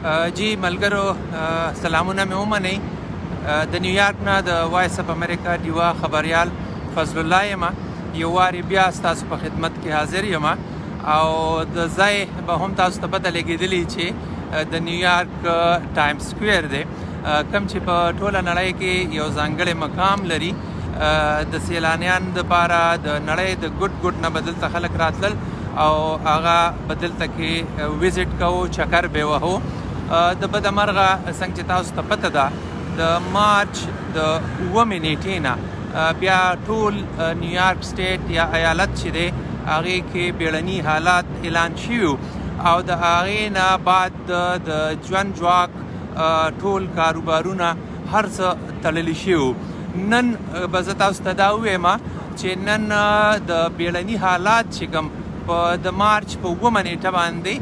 جی ملګرو سلامونه مې ومنئ. د نیویارک نه د وایس اف امریکا ډیوا خبریال فضل الله یم. یو وارې بیا ستاسو په خدمت کې حاضر یم او د ځای به هم تاسو ته پته لګېدلې چې د نیویارک ټایم سکویر دی کوم چې په ټوله نړۍ کې یو ځانګړی مقام لري. د سیلانیانو دپاره د نړۍ د ګوټ نه به دلته خلک راتلل او هغه به دلته کې ویزټ کوو، چکر به یې وهو. د بدمرغه څنګه چې تاسو ته پته ده د مارچ د 9 نیټې نه بیا ټول نیویارک سټیټ یا ایالت چې دی هغې کې بیړني حالات اعلان شوي او د هغې نه بعد د ژوند جواک ټول کاروبارونه هر څه تړلي شوي. نن به زه تاسو ته دا ووایم چې نن د بیړني حالات چې کوم د مارچ په 9 نیټه باندې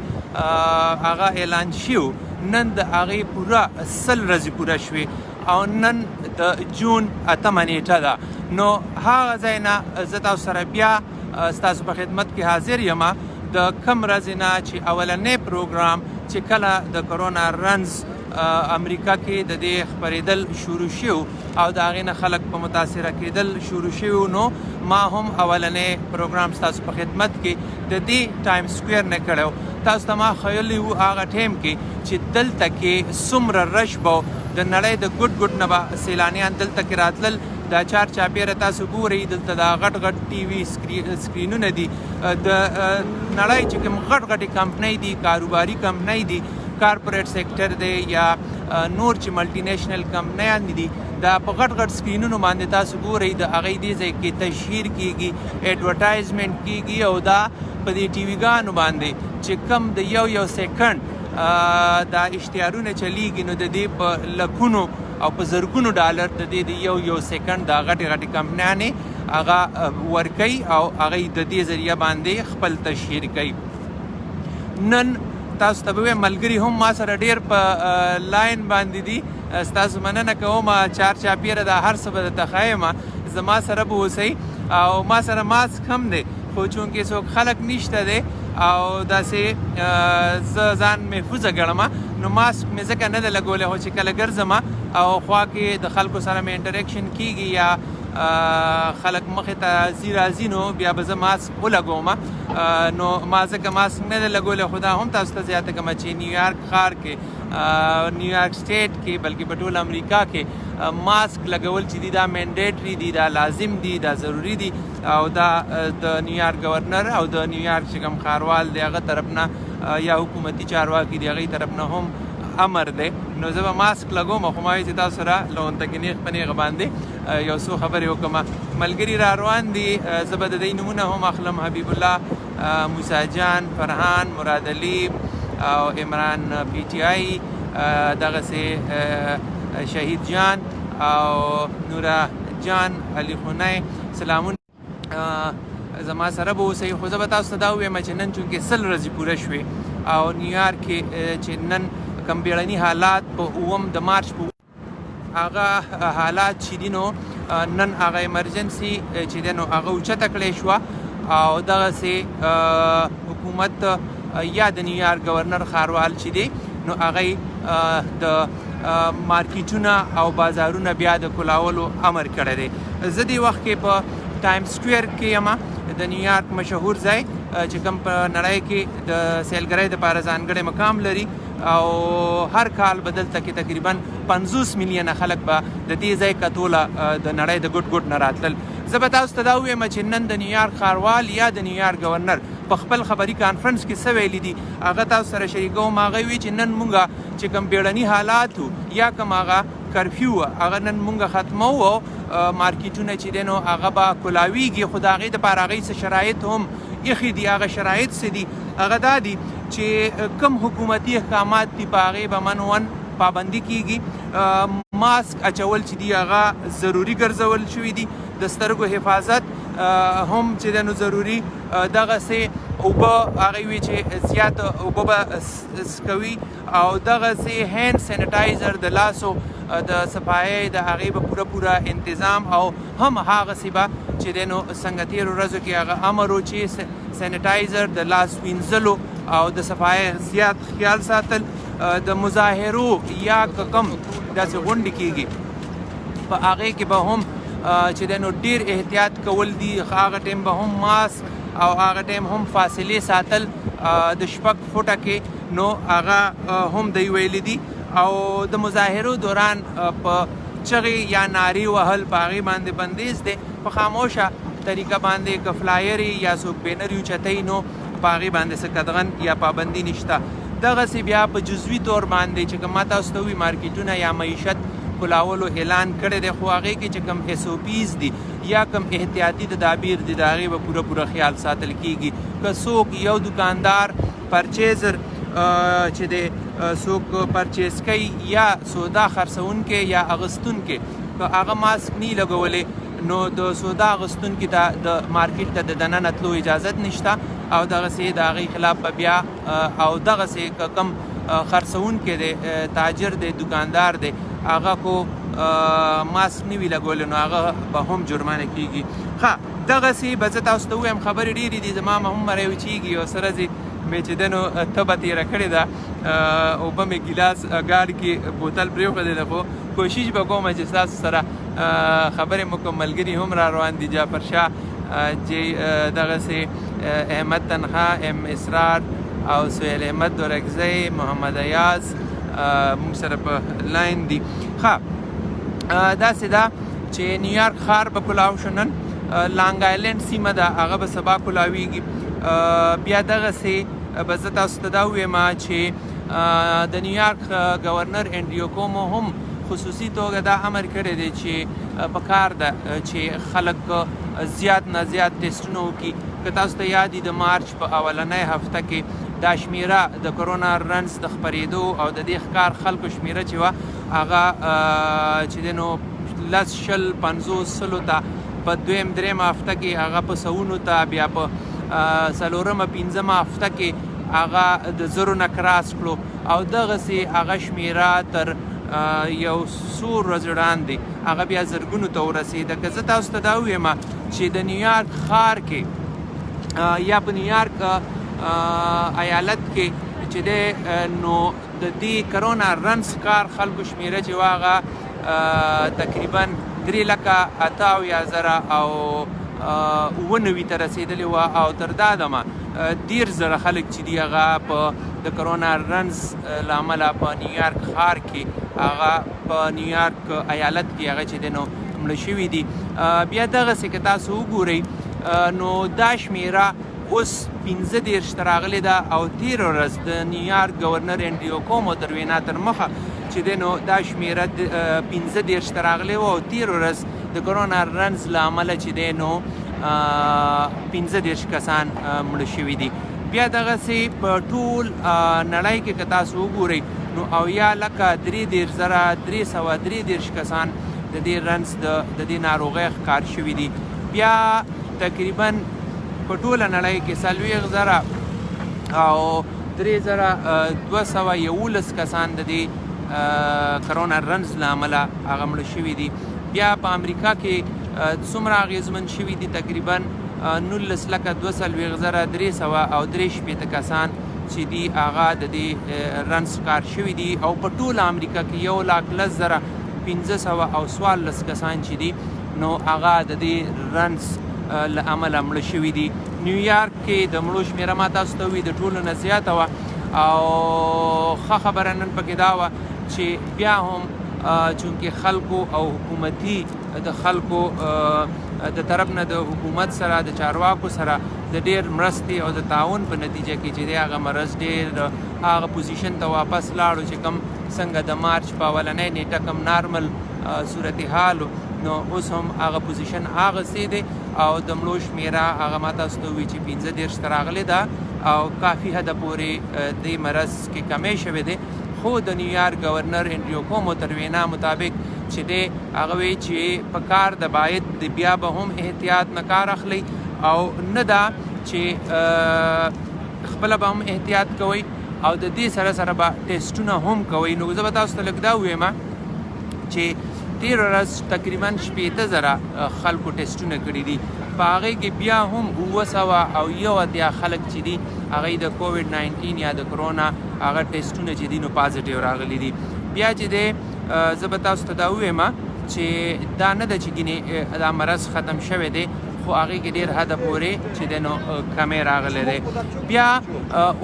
هغه اعلان شوي، نن د هغې پوره 100 ورځې پوره شوې او نن د جون 8 نیټه ده. نو هغه ځای نه زه تاسو سره بیا ستاسو په خدمت کې حاضر یم د کم ورځې نه چې اولنی پروګرام چې کله د کرونا رنز امریکا کې د دې خپرېدل شروع شو او د هغې نه خلک په متاثره کېدل شروع شوي. نو ما هم اولنی پروګرام ستاسو په خدمت کې د دې ټایم سکویر نه کړی. تاسو ته ما ښیلی و هغه ټایم کې چې دلته کې څومره رش به د نړۍ د ګوټ نه به سیلانیان دلته کې راتلل. دا چار چاپیره تاسو ګورئ دلته دا غټ ټي وي سکرینونه دي. د نړۍ چې کوم غټې کمپنۍ دي، کاروباري کمپنۍ دي، کارپوریټ سیکټر دی یا نور چې ملټي نیشنل کمپنیان دي، دا په غټ سکرینونو باندې تاسو ګورئ د هغې دې ځای کې تشهیر کیږي، ایډورټایزمنټ کیږي او دا په دې ټي ویګانو باندې چې کم د یو سیکنډ دا اشتهارونه چلیږي نو د دې په لکونو او په زرګونو ډالر د دې د یو سیکنډ دا غټې کمپنیانې هغه ورکوي او هغه د دې ذریعه باندې خپل تشهیر کوي. نن تاسو ته به ووایم ملګري هم ما سره ډېر په لاین باندې دي. ستاسو مننه کوم چار چاپیره دا هر څه به درته ښایم، زما سره به اوسئ او ما سره ماسک هم دی خو چونکې څوک خلک نشته دی او داسې زه ځان محفوظه ګڼم نو ماسک مې ځکه نه ده لګولی، خو چې کله ګرځم او خوا کې د خلکو سره مې انټریکشن کیږي یا خلک مخې ته ځي راځي نو بیا به زه ماسک ولګوم. نو ما ځکه ماسک نه ده لګولی، خو دا هم تاسو ته زیاته کوم چې نیویارک ښار کې، نیویارک سټیټ کې، بلکې په ټول امریکا کې ماسک لګول چې دي دا مینډیټري دي، دا لازم دي، دا ضروري دي او دا د نیویارک گورنر او د نیویارک چې کوم ښاروال دی هغه طرف نه یا حکومتي چارواکي دي هغې طرف نه هم امر دی. نو زه به ماسک لګوم خو ما وایي چې تاسو سره لونته کې نیغ په نیغه باندې یو څو خبرې وکړم. ملګري را روان دي، زه به د دوی نومونه هم اخلم: حبیب الله، موسی جان، فرحان، مراد علي او عمران پی ټي آی، دغسې شهید جان او نوره جان، علي خونی. سلامونه زما سره به اوسئ. خو زه به تاسو ته دا ووایم چې نن چونکې 100 ورځې پوره شوې او نیویارک کې چې نن کم بیړني حالات په 9 د مارچ په هغه حالات چې دي نو نن هغه ایمرجنسي چې دی نو هغه اوچته کړې شوه او دغسې حکومت یا د نیویارک گورنر ښاروال چې دی نو هغې د مارکیټونه او بازارونه بیا د کلاولو امر کړی دی. زه دې وخت کې په ټایم سکویر کې یم، د نیویارک مشهور ځای چې کوم په نړۍ کې د سیلګرۍ دپاره ځانګړی مقام لري او هر کال به دلته کې تقریبا 50 میلیونه خلک به د دې ځای کتوله د نړۍ د ګوټ نه راتلل. زه به تاسو ته دا ووایم چې نن د نیویارک ښاروال یا د نیویارک گورنر په خپل خبري کانفرنس کې څه ویلي دي هغه تاسو سره شریکوم. هغه وی چې نن مونږ چې کوم بیړني حالات یا کوم هغه کرفیو هغه نن مونږ ختموو او مارکیټونه چې دی نو هغه به کلاویږي، خو د هغې دپاره هغې څه شرایط هم ایښي دي. هغه شرایط څه دي؟ هغه دا دي چې کم حکومتي احکامات دي په هغې به منون پابندي کیږي. ماسک اچول چې دي هغه ضروري ګرځول شوي دي، د سترګو حفاظت هم چې دی نو ضروري، دغسې اوبه هغې وي چې زیات اوبه به څکوي او دغسې هینډ سینیټایزر د لاسو د صفایۍ د هغې به پوره انتظام او هم هغسې به چې دی نو څنګه تېرو ورځو کې هغه امر و چې سینیټایزر د لاس وینځلو او د صفایۍ زیات خیال ساتل د مظاهرو یا کم داسې غونډې کېږي په هغې کې به هم چې دی نو ډېر احتیاط کول دي. هغه ټایم به هم ماسک او هغه ټایم هم فاصلې ساتل د 6 فوټه کې نو هغه هم دی ویلي دي. او د مظاهرو دوران په چغې یا نارې وهل په هغې باندې بندیز دی. په خاموشه طریقه باندې که فلایرې یا څوک بینر اوچتوي نو په هغې باندې څه قدغن یا پابندي نشته. دغسې بیا په جزوي طور باندې چې کوم ما تاسو ته ووي مارکیټونه یا معیشت کلاولو اعلان کړی دی خو هغې کې چې کوم SOPs دي یا کوم احتیاطي تدابیر دي د هغې به پوره خیال ساتل کیږي. که څوک یو دکاندار پرچیزر چې دی څوک پرچیز کوي یا سودا خرڅونکی یا اغوستونکی که هغه ماسک نی لګولی نو د سودا اغوستونکي ته د مارکیټ ته د دننه تلو اجازت نشته او دغسې د هغې خلاف به بیا او دغسې که کوم خرڅونکی دی تاجر دی دکاندار دی هغه کو ماسک نه وي لګولی نو هغه به هم جرمانه کیږي. ښه دغسې به زه تاسو ته ووایم خبرې ډېرې دي زما هم مری وچېږي او سره ځي مې چې دی نو تبه تېره کړې ده اوبه مې ګیلاس ګاډ کې بوتل پرېښودی ده خو کوشش به کوم چې ستاسو سره خبرې مو کوم ملګري هم را روان دي جعفر شاه چې دغسې احمد تنخوا ام اسرار او سهیل احمد دورکزی محمد ایاز موږ سره په لاین دي. ښه داسې ده چې نیویارک ښار به کلاو شو نن لانګ آیلینډ سیمه ده هغه به سبا کلاویږي. بیا دغسې به زه تاسو ته دا ووایم چې د نیویارک ګورنر انډریو کومو هم خصوصي توګه دا امر کړی دی چې په کار ده چې خلک زیات نه زیات ټیسټونه وکړي. که تاسو ته یاد وي د مارچ په اولنۍ هفته کې دا شمیره د کرونا رنز د خپرېدو او د دې ښکار خلکو شمیره چې وه هغه چې دی نو 10 20 50 ته په دویم درېیمه هفته کې هغه په سوونو ته بیا په څلورمه پنځمه هفته کې هغه د زرو نه کراس کړو او دغسې هغه شمیره تر یو څو ورځې وړاندې هغه بیا زرګونو ته ورسېده. که زه تاسو ته دا ووایم چې د نیویارک ښار کې یا په نیویارک ایالت کې چې دی نو د دې کرونا رنز کار خلکو شمیره چې وه هغه تقریبا 3,78,000 او 99 ته رسېدلې وه او تر دا دمه 10,000 خلک چې دي هغه په د کرونا رنز له امله په نیویارک ښار کې هغه په نیویارک ایالت کې هغه چې دی نو مړه شوي دي. بیا دغسې که تاسو وګورئ نو دا شمیره اوس 15 ته راغلې ده او تېره ورځ د نیویارک ګورنر انډریو کومو تر وینا تر مخه چې دی نو دا شمیره 15 ته راغلې وه او تېره ورځ د کرونا رنز له امله چې دی نو 15 کسان مړه شوي دي. بیا دغسې په ټول نړۍ کې که تاسو وګورئ نو 73,333 کسان د دې رنز د دې ناروغۍ ښکار شوي دي. بیا تقریبا په ټوله نړۍ کې 40,000 او 3,211 کسان د دې کرونا رنز له امله هغه مړه شوي دي. بیا په امریکا کې څومره اغېزمن شوي دي تقریبا 19,42,363 کسان چې دي هغه د دې رنز ښکار شوي دي او په ټوله امریکا کې 1,10,514 کسان چې دي نو هغه د دې رنز له امله مړه شوي دي. نیویارک کې د مړو شمېره ما تاسو ته وي د ټولو نه زیاته وه او ښه خبره نن پکې دا وه چې بیا هم چونکې خلکو او حکومتي د خلکو د طرف نه د حکومت سره د چارواکو سره د ډېر مرستې او د تعاون په نتیجه کې چې دی هغه مرض ډېر هغه پوزیشن ته واپس لاړو چې کوم څنګه د مارچ په اولنۍ نیټه کوم نارمل صورتحال نو اوس هم هغه پوزیشن هغسې دی او د مړو شمېره هغه ما تاسو ته ووایي چې 15 ته راغلې ده او کافي حده پورې دې مرض کې کمی شوی دی. خو د نیویارک ګورنر انډریو کومو تر وینا مطابق چې دی هغه وایي چې په کار د باید د بیا به هم احتیاط نه کار اخلي او نه ده چې خپله به هم احتیاط کوئ او د دې سره سره به ټیسټونه هم کوئ. نو زه به تاسو ته لږ دا ووایم چې تېره ورځ تقریبا 80,000 خلکو ټیسټونه کړي دي په هغې کې بیا هم 281 خلک چې دي هغې د کووډ-19 یا د کرونا هغه ټیسټونه چې دي نو پازیټیو راغلي دي. بیا چې دی زه به تاسو ته دا ووایم چې دا نه ده چې ګینې دا مرض ختم شوی دی، خو هغې کې ډېر حده پورې چې دی نو کمی راغلی دی. بیا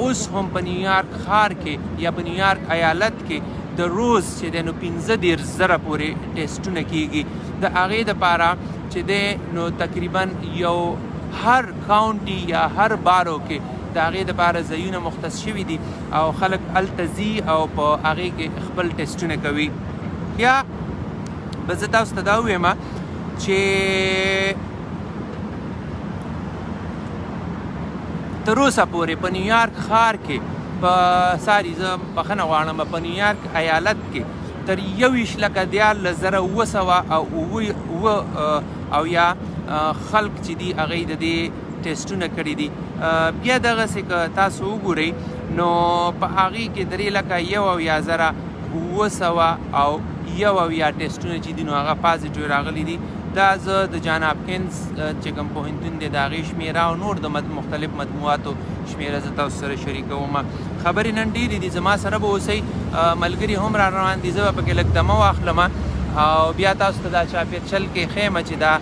اوس هم په نیویارک ښار کې یا په نیویارک ایالت کې د روز چې دی نو 15,000 پورې ټیسټونه کېږي. د هغې دپاره چې دی نو تقریبا یو هر کاونټي یا هر بارو کې د هغې دپاره ځایونه مختص شوي دي او خلک هلته ځي او په هغې کې خپل ټیسټونه کوي. بیا به زه تاسو ته دا ووایم چې تر اوسه پورې په نیویارک ښار کې په زه بخښنه غواړم په نیویارک ایالت کې تر 21,14,900 خلک چې دي هغې د دې ټیسټونه کړي دي. بیا دغسې که تاسو وګورئ نو په هغې کې 3,11,900 ټیسټونه چې دي نو هغه پازیټیو راغلي دي. دا زه د جان هاپکینز چې کوم پوهنتون دی د هغې شمېره او نور د مختلف مطبوعاتو شمېره زه تاسو سره شریکوم. خبرې نن ډېرې دي، زما سره به اوسئ، ملګري هم را روان دي، زه به پکې لږ دمه واخلم او بیا تاسو ته دا چاپېرچل کې ښیم چې دا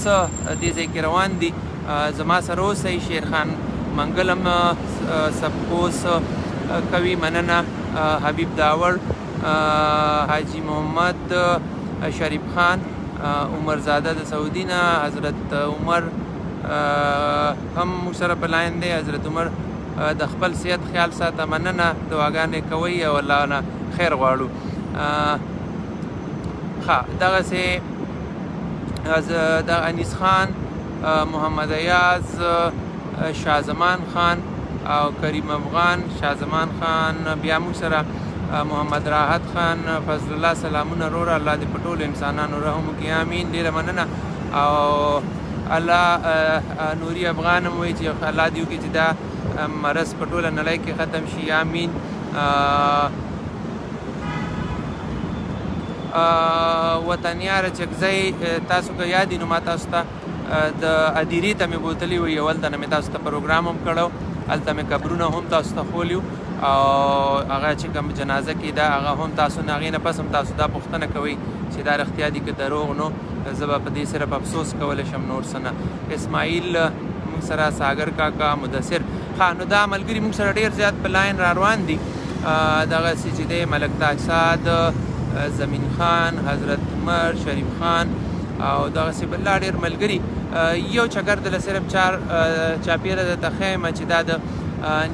څه دې ځای کې روان دي. زما سره اوسئ. شیرخان منګل هم سبکوس کوي، مننه. حبیب داور، حاجي محمد شریف خان، عمر زاده د سعودي نه، حضرت عمر هم موږ سره په لاین دی. حضرت عمر د خپل صحت خیال ساته، مننه، دعاګانې کوئ او الله نه خیر غواړو. ښه دغسې د انیس خان، محمد ایاز، شاهزمان خان او کریم افغان، شاهزمان خان، بیا موږ سره محمد راحت خان، فضل الله، سلامونه وروره، الله دې په ټولو انسانانو رحم وکړي، امین. ډېره مننه. او الله نوري افغان هم وایي چې الله دې وکړي چې دا مرض په ټوله نړۍ کې ختم شي، امین. وطنیاره چکزی تاسو که یادي نو ما تاسو ته د ادیرې ته مې بوتلي وي، یو هلته نه مې تاسو ته پروګرام هم کړی، هلته مې قبرونه هم تاسو ته ښولي او هغه چې کوم جنازه کېده هغه هم تاسو نه، هغې نه پس هم تاسو دا پوښتنه کوئ چې دا رښتیا دي که دروغ نو. زه به په دې صرف افسوس کولی شم، نور څه نه. اسماعیل موږ سره، ساګر کاکا، مدثر. ښه نو دا ملګري موږ سره ډېر زیات په لاین را روان دي. دغسې چې دی ملک تاج سعد، زمین خان، حضرت عمر، شریف خان او دغسې بل لا ډېر ملګري. یو چکر دله صرف چاپېره درته ښیم چې دا د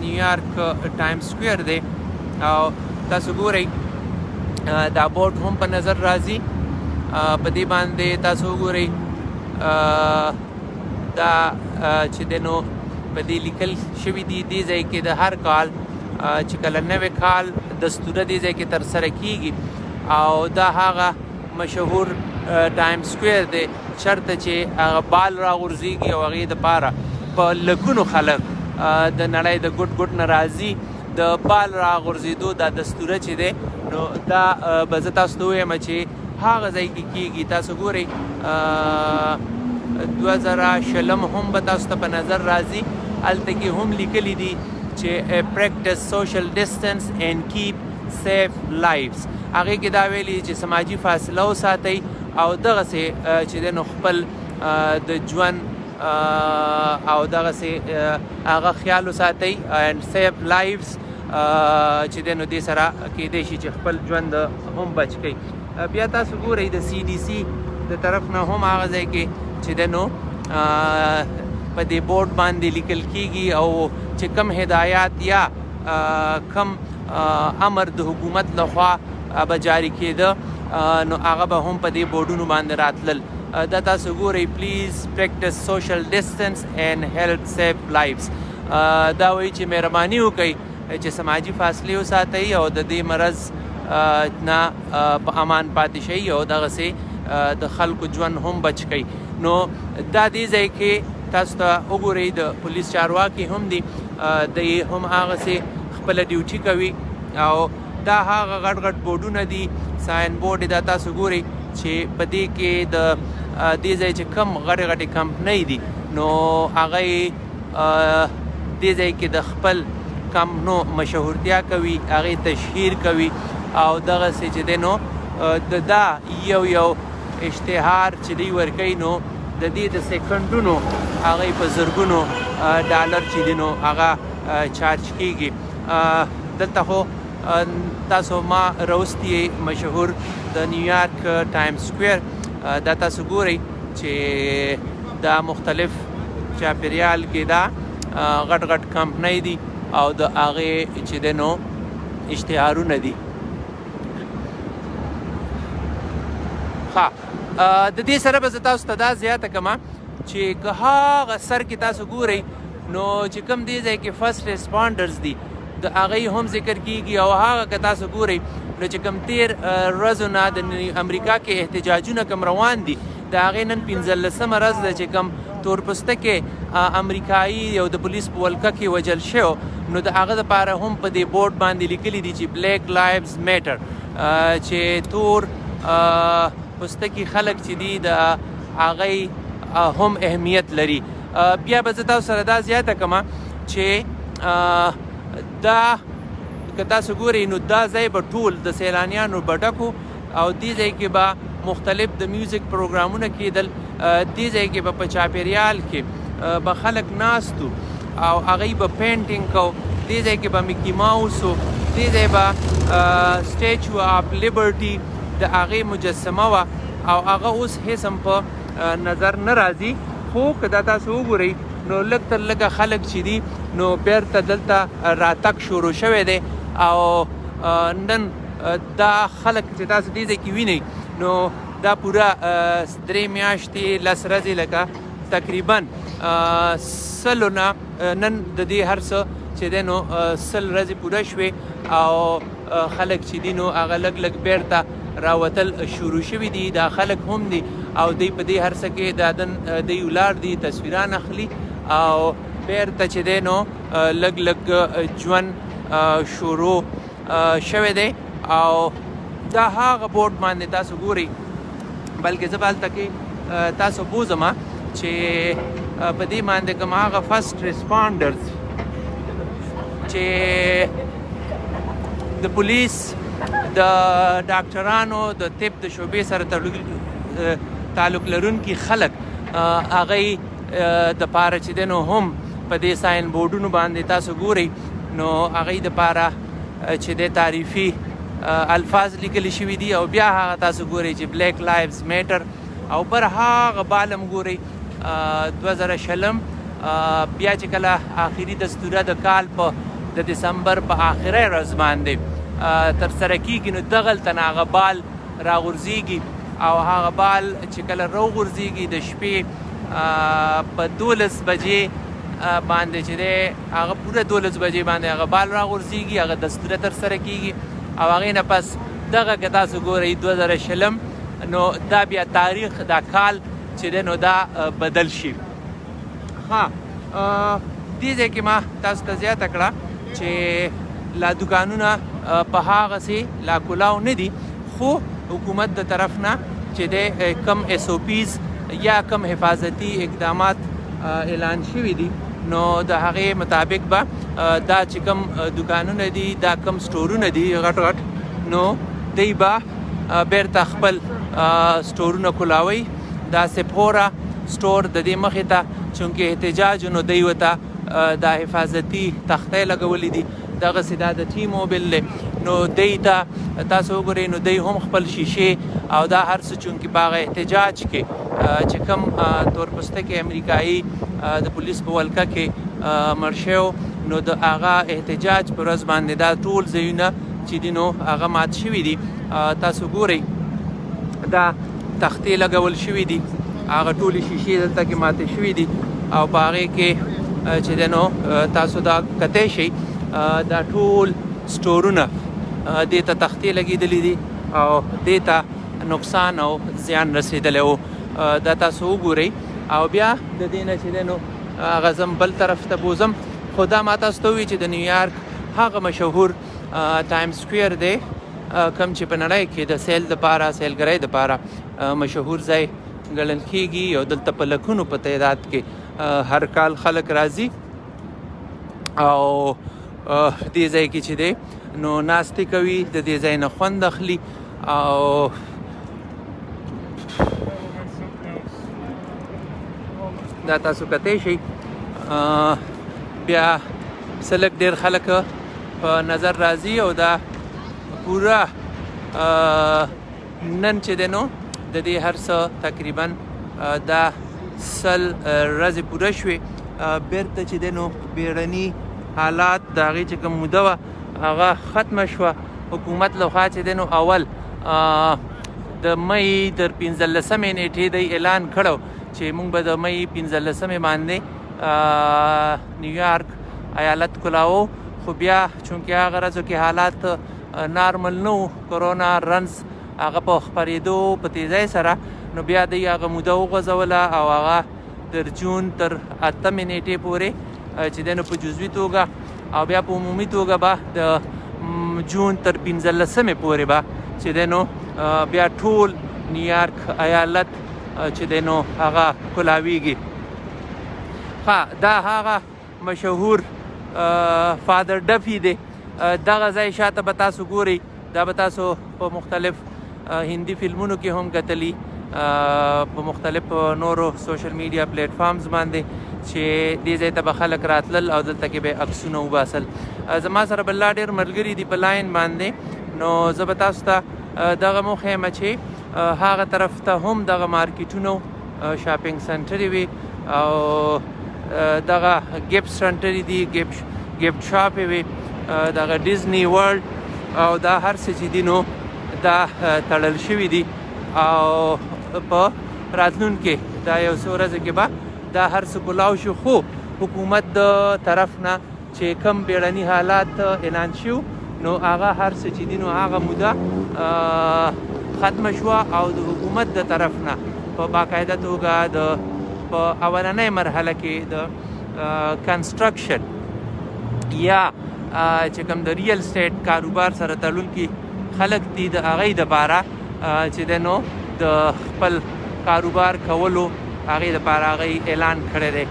نیویارک ټایم سکویر دی او تاسو ګورئ دا بورډ هم په نظر راځي. په دې باندې تاسو وګورئ دا چې دی نو په دې لیکل شوي دي دې ځای کې د هر کال چې کله نوی کال دستوره دې ځای کې ترسره کېږي او دا هغه مشهور ټایم سکویر دی چېرته چې هغه بال راغورځېږي او هغې دپاره په لکونو خلک د نړۍ د ګوټ ګوټ نه راځي د بال راغورځېدو دا دستوره چې دی نو دا به زه تاسو ته ووایم چې هغه ځای کې کېږي. تاسو ګورئ 2020 هم به تاسو ته په نظر راځي، هلته کې هم لیکلي دي چې پریکټس سوشل ډسټنس اینډ کیپ سیف لایفز. هغې کې دا ویلي چې سماجي فاصله وساتئ او دغسې چې دی نو خپل د ژوند او دغسې هغه خیال وساتئ اینډ سیف لایفز چې دی نو دې سره کیدی شي چې خپل ژوند هم بچ کړئ. بیا تاسو ګورئ د CDC د طرف نه هم هغه ځای کې چې دی نو په دې بورډ باندې لیکل کېږي او چې کم هدایات یا کم امر د حکومت لخوا به جاری کېده نو هغه به هم په دې بورډونو باندې راتلل. دا تاسو ګورئ پلیز پریکټس سوشل ډسټنس اینډ هیلپ سیف لایفز. دا وایي چې مهرباني وکئ چې سماجي فاصلې وساتئ او د دې مرض نه په امان پاتې شئ او دغسې د خلکو ژوند هم بچ کړئ. نو دا دې ځای کې تاسو ته وګورئ د پولیس چارواکي هم دي، دی هم هغسې خپله ډیوټي کوي او دا هغه غټ غټ بورډونه دي، ساین بورډ دا تاسو ګورئ چې په دې کې د دې ځای چې کم غټې غټې کمپنۍ دي نو هغه دې ځای کې د خپل کمپنو مشهورتیا کوي، هغې تشهیر کوي او دغسې چې دی نو دا یو اشتهار چې دوی ورکوي نو د دې د سیکنډونو هغې په زرګونو ډالر چې دی نو هغه چارج کیږي. دلته خو تاسو ما راوستی مشهور د نیویارک ټایم سکویر دا تاسو ګورئ چې دا مختلف چاپیریال کې دا غټ غټ کمپنۍ دي او د هغې چې دی نو اشتهارونه دي. د دې سره به زه تاسو ته دا زیاته کړم چې که هغه سر کې تاسو ګورئ نو چې کوم دې ځای کې فرست ریسپانډرز دي د هغې هم ذکر کیږي او هغه که تاسو ګورئ نو چې کوم تیر ورځو نه د امریکا کې احتجاجونه کوم روان دي د هغې نن 15مه ورځ ده چې کوم تورپوستکی امریکایي یو د پولیس په ولکه کې وژل شوی نو د هغه دپاره هم په دې بورډ باندې لیکلي دي چې بلیک لایوز میټر چې تور پوستکی خلک چې دي د هغې هم اهمیت لري. بیا به زه تاسو سره دا زیاته کړم چې دا که تاسو ګورئ نو دا ځای به ټول د سیلانیانو به ډکو او دې ځای کې به مختلف د میوزیک پروګرامونه کېدل، دې ځای کې به په چاپیریال کې به خلک ناستو او هغوی به پینټینګ کو، دې ځای کې به میکی ماوس و، دې ځای به سټیچو آف لیبرټي د هغې مجسمه وه او هغه اوس هیڅ هم په نظر نه راځي. خو که دا تاسو وګورئ نو لږ تر لږه خلک چې دي نو بیرته دلته راتګ شروع شوی دی او نن دا خلک چې تاسو دې ځای کې وینئ نو دا پوره 3 میاشتې 10 ورځې لکه تقریبا سلو نه نن د دې هر څه چې دی نو 100 ورځې پوره شوې او خلک چې دي نو هغه لږ لږ بیرته راوتل شروع شوي دي. دا خلک هم دي او دوی په دې هر څه کې دوی ولاړ دي، تصویران اخلي او بیرته چې دی نو لږ لږ ژوند شروع شوی دی او دا هغه بورډ باندې تاسو ګورئ بلکې زه به هلته کې تاسو بوځم چې په دې باندې کوم هغه فرست ریسپانډرز چې د پولیس د ډاکټرانو د طب د شعبې سره تعلق لرونکي خلک هغوی دپاره چې دی نو هم په دې ساین بورډونو باندې تاسو ګورئ نو هغوی دپاره چې دی تعریفي الفاظ لیکلی شوي دي او بیا هغه تاسو ګورئ چې بلیک لایوز میټر او بر هغه بالم ګورئ 2020 بیا چې کله آخري دستوره د کال په د دسمبر په آخري ورځ باندې ترسره کیږي نو دغلته نه هغه بال راغورځېږي او هغه بال چې کله راغورځېږي د شپې په 12 بجې باندې چې دی هغه پوره 12 بجې باندې هغه بال راغورځېږي، هغه دستوره ترسره کیږي او هغې نه پس دغه که تاسو ګورئ 2020 نو دا بیا تاریخ دا کال چې دی نو دا بدل شي. دې ځای کې ما تاسو ته زیاته کړه چې لا دوکانونه په هغسې لا کلاو نه دي خو حکومت د طرف نه چې دی کم SOPs یا کم حفاظتي اقدامات اعلان شوي دي نو د هغې مطابق به دا چې کم دوکانونه دي دا کم سټورونه دي غټ غټ نو دی به بیرته خپل سټورونه کلاوي. دا سپوره سټور د دې مخې ته چونکې احتجاج نو دی ورته دا حفاظتي تختې لګولې دي دغسې دا د ټي موبل دی نو دی ته تاسو وګورئ نو دی هم خپل شیشې او دا هر څه چونکې په هغه احتجاج کې چې کوم تورپوستکی امریکایي د پولیس په ولکه کې مړ شوی نو د هغه احتجاج په ورځ باندې دا ټول ځایونه چې دي نو هغه مات شوي دي. تاسو ګورئ دا تختې لګول شوي دي، هغه ټولې شیشې دلته کې ماتې شوي دي او په هغې کې چې دی نو تاسو دا کتی شئ دا ټول سټورونه دې ته تختې لګېدلې دي او دې ته نقصان او زیان رسېدلی و. دا تاسو وګورئ او بیا د دې نه چې دی نو هغه زم بل طرف ته بوځم خو دا ما تاسو ته ووایي چې د نیویارک هغه مشهور ټایم سکویر دی کوم چې په نړۍ کې د سیل دپاره سیلګرۍ دپاره مشهور ځای ګڼل کېږي او دلته په لکونو په تعداد کې هر کال خلک راځي او دې ځای کې چې دی نو ناستې کوي د دې ځای نه خوند اخلي او دا تاسو کتی شئ بیا سلک ډېر خلک په نظر راځي او دا پوره نن چې دی نو د دې هر څه تقریبا دا 100 ورځې پوره شوې بیرته چې دی نو بیړني حالات د هغې چې کوم موده وه هغه ختمه شوه حکومت لخوا چې دی نو اول د مۍ تر 15مې نیټې دی اعلان کړی چې موږ به د مۍ 15مې باندې نیویارک ایالت کلاوو خو بیا چونکې هغه ورځو کې حالات نارمل نه و کرونا رنز هغه په خپرېدو په تیزۍ سره نو بیا دوی هغه موده وغځوله او هغه تر جون تر 8مې نیټې پورې چې دی نو په جزوي توګه او بیا په عمومي توګه به د جون تر 15مې پورې به چې دی نو بیا ټول نیویارک ایالت چې دی نو هغه کلاویږي. دا هغه مشهور فادر ډفي دی. دغه ځای شاته به تاسو ګورئ دا به تاسو په مختلف هندي فلمونو کې هم کتلي په مختلف نورو سوشل میډیا پلیټ فارمز باندې چې دې ځای ته به خلک راتلل او دلته کې به عکسونه وباسل. زما سره بل لا ډېر ملګري دي په لاین باندې نو زه به تاسو ته دغه مو ښیم چې هغه طرف ته هم دغه مارکیټونو شاپینګ سنټرې وي او دغه ګفټ سنټرې دي ګفټ شاپې وي دغه ډیزني ورلډ او دا هر څه چې دي نو دا تړل شوي دي او په راتلونکي دا یو څو ورځې کې به دا هر څه کلاو شو خو حکومت د طرف نه چې کم بیړني حالات اعلان شو نو هغه هر څه چې دي نو هغه موده ختمه شوه او د حکومت د طرف نه په باقاعده توګه د په اولنۍ مرحله کې د کنسټرکشن یا چې کوم د ریل اسټیټ کاروبار سره تړونکي خلک دي د هغې دپاره چې دی نو د خپل کاروبار کولو هغې دپاره هغې اعلان کړی دی.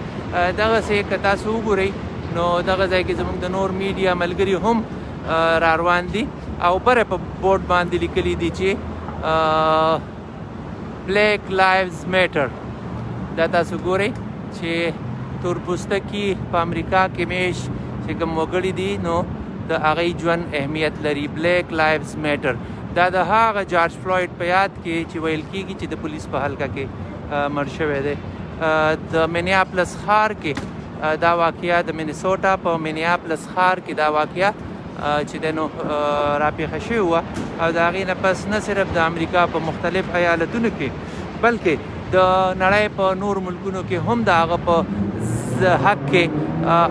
دغسې که تاسو وګورئ نو دغه ځای کې زموږ د نور میډیا ملګري هم را روان دي او بره په بورډ باندې لیکلي دي چې بلیک لایوز میټر. دا تاسو ګورئ چې تورپوستکي په امریکا کې میش چې کوم وګړي دي نو د هغې ژوند اهمیت لري. بلیک لایوز میټر دا د هغه جارج فلوید په یاد کې چې ویل کېږي چې د پولیس په حلقه کې مړ شوی دی. د مینیاپلس ښار کې دا واقعه د مینیسوټا په مینیاپلس ښار کې دا واقعه چې دی نو راپېښه شوې وه او د هغې نه پس نه صرف د امریکا په مختلف ایالتونو کې بلکې د نړۍ په نور ملکونو کې هم د هغه په حق کې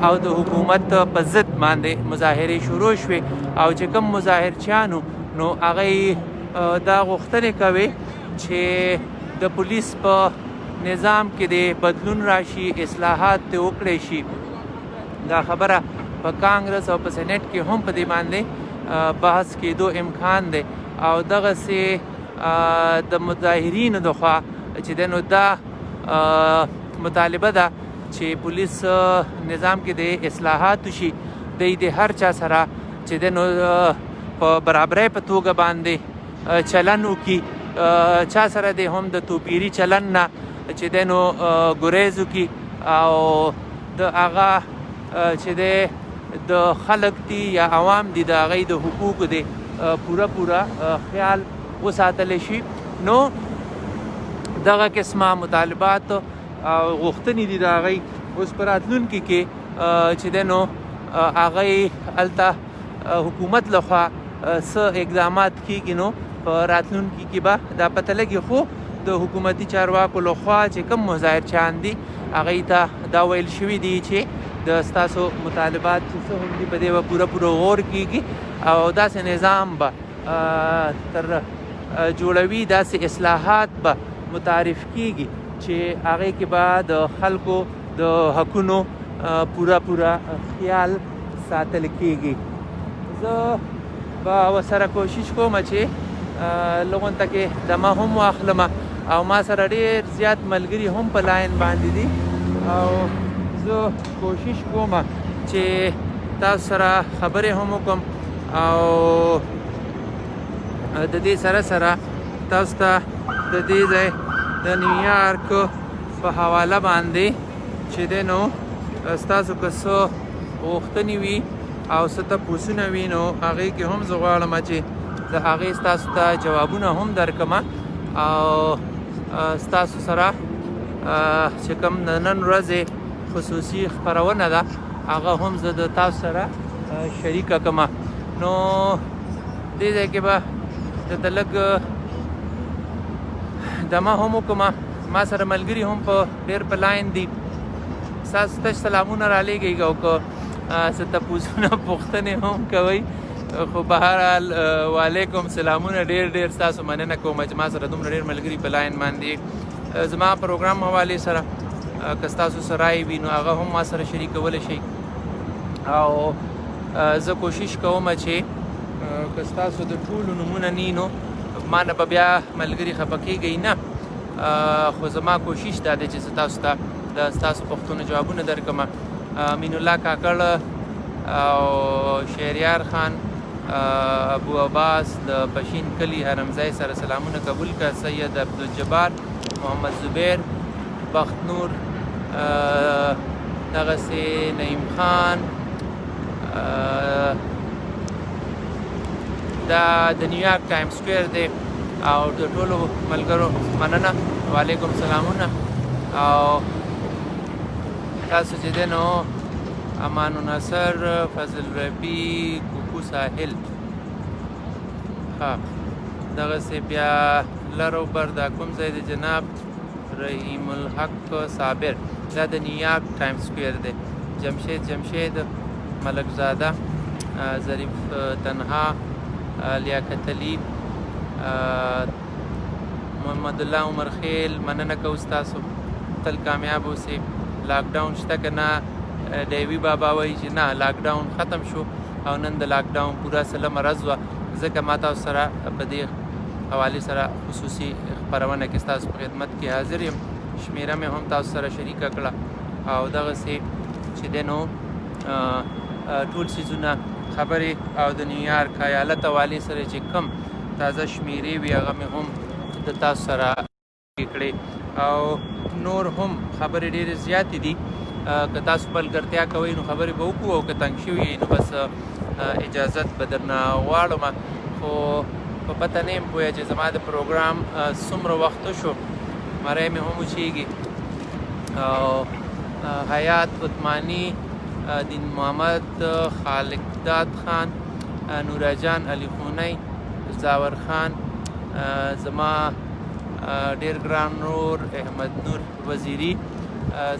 او د حکومت په ضد باندې مظاهرې شروع شوې او چې کوم مظاهرچیانو نو هغې دا غوښتنې کوي چې د پولیس په نظام کې د بدلون راشي اصلاحات ترې وکړی شي. دا خبره په کانګرس او په سینټ کې هم په دې باندې بحث کېدو امکان دی او دغسې د مظاهرینو د خوا چې دی نو دا مطالبه ده چې پولیس نظام کې د اصلاحات شي دی د هر چا سره چې دی نو په برابرۍ په توګه باندې چلن وکړي چا سره دی هم د توپیري چلن نه چې دی نو ګریز وکړي او د هغه چې دی د خلک دي یا عوام دي د هغې د حقوقو دی پوره خیال وساتلی شي. نو دغه قسمه مطالبات او غوښتنې دي د هغې اوس په راتلونکي کې چې دی نو هغې هلته حکومت لخوا څه اقدامات کېږي نو په راتلونکي کې به دا پته لګي خو د حکومتي چارواکو لخوا چې کوم مظاهرچیان دي هغې ته دا ویل شوي دي چې د ستاسو مطالبات چې څه هم دي په دې به پوره غور کېږي او داسې نظام به تر جوړوي داسې اصلاحات به متعارف کېږي چې هغې کې به د خلکو د حقونو پوره خیال ساتل کېږي. زه به ورسره کوشش کوم چې لږ غونته کې دمه هم واخلم او ما سره ډېر زیات ملګري هم په لاین باندې دي او زه کوشش کوم چې تاسو سره خبرې هم وکړم او د دې سره سره تاسو ته د دې ځای د نیویارک په حواله باندې چې دی نو ستاسو که څه غوښتنې وي او څه تپوسونه وي نو هغې کې هم زه غواړم چې د هغې ستاسو ته جوابونه هم درکړم او ستاسو سره چې کوم د نن ورځې خصوصي خپرونه ده هغه هم زه د تاسو سره شریکه کړم. نو دې ځای کې به درته لږ دمه هم وکړم. ما سره ملګري هم په ډېر په لاین دي. ستاسو تش سلامونه رالیږئ او که څه تپوسونه پوښتنې هم کوئ خو بهرحال وعلیکم سلامونه. ډېر ستاسو مننه کوم چې ما سره دومره ډېر ملګري په لاین باندې زما پروګرام حوالې سره که ستاسو سره رایې وي نو هغه هم ما سره شریکولی شئ او زه کوشش کوم چې که ستاسو د ټولو نومونه نی نو ما نه به بیا ملګري خفه کېږئ نه، خو زما کوشش دا دی چې زه تاسو ته د ستاسو پوښتنو جوابونه درکړم. امین الله کاکړ او شهریار خان ابو عباس د پشین کلی حرمځای سره سلامونه قبول کړه. سید عبدالجبار، محمد زبیر، بخت نور، دغسې نعیم خان، دا د نیویارک ټایم سکویر دی او د ټولو ملګرو مننه، وعلیکم سلامونه. او تاسو چې دی نو امان النصر، فضل ربی، کوکو ساحل، ها دغسې بیا لر او بر دا کوم ځای دی جناب رحیم الحق صابر، دا د نیویارک ټایم سکویر دی. جمشید ملک زاده، ظریف تنها، لیاقت علی، محمد الله عمر خیل، مننه کوو ستاسو، تل کامیاب اوسئ. لاک ډاون شته که نه؟ ډیوي بابا وایي چې نه لاک ډاون ختم شو او نن د لاک ډاون پوره سلمه ورځ وه، ځکه ما تاسو سره په دې حوالې سره خصوصي خپرونه کې ستاسو په خدمت کې حاضر یم. شمیره مې هم تاسو سره شریکه کړه او دغسې چې دی نو ټول څیزونه خبرې او د نیویارک ایالت حوالې سره چې کم تازه شمیرې وي هغه مې هم د تاسو سره کړې او نور هم خبرې ډېرې زیاتې دي. که تاسو ملګرتیا کوئ نو خبرې به وکړو او که تنګ شوي نو بس اجازت به درنه غواړم، خو په پته نه یم پوهه چې زما د پروګرام څومره وخت شو، مری مې هم وچېږي. او حیات عثماني، دین محمد، خالق داد خان، نورا جان علی خونی، زاور خان، زما ډېر ګران نور احمد نور وزیری